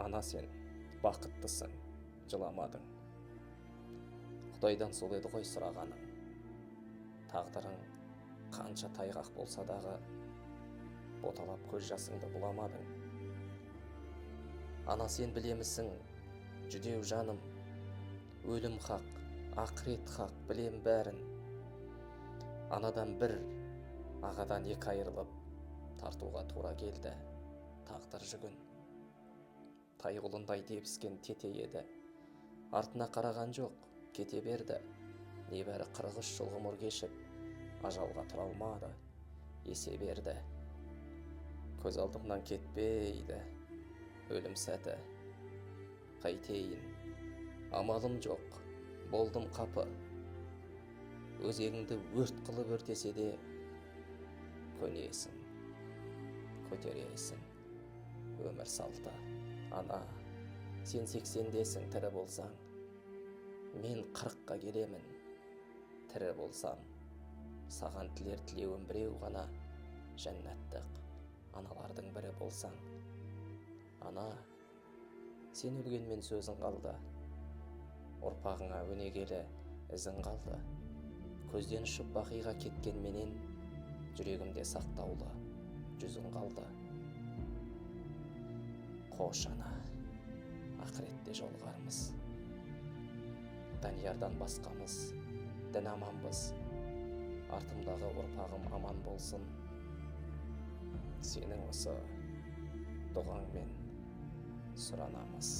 Ана, сен бақыттысың, жыламадың. Құдайдан сол еді ғой сұрағаның. Тағдырың қанша тайғақ болса дағы, боталап көз жасыңды бұламадың. Ана, сен білемісің, жүдеу жаным, өлім хақ, ақырет хақ, білем бәрін. Анадан бір, ағадан екі айырылып, тартуға тура келді тағдыр жүгін. Тайғұлындай тепіскен тете еді, артына қараған жоқ, кете берді. Небәрі 43 жыл ғұмыр кешіп, ажалға тұра алмады, есе берді. Көз алдымнан кетпейді өлім сәті. Қайтейін, амалым жоқ, болдым қапы. Өзегіңді өрт қылып өртесе де, көнесің, көтересің өмір салты. Ана, сен 80-десің тірі болсаң, мен 40-қа келемін тірі болсам. Саған тілер тілеуім біреу ғана, жәннаттық аналардың бірі болсаң. Ана, сен өлгенмен сөзің қалды, ұрпағыңа өнегелі ізің қалды. Көзден ұшып бақиға кеткенменен, жүрегімде сақтаулы жүзің қалды. Қош ана, ақыретте жолғармыз. Даниярдан басқамыз, дін аманбыз. Артымдағы ұрпағым аман болсын. Сенің осы дұғаңмен сұранамыз.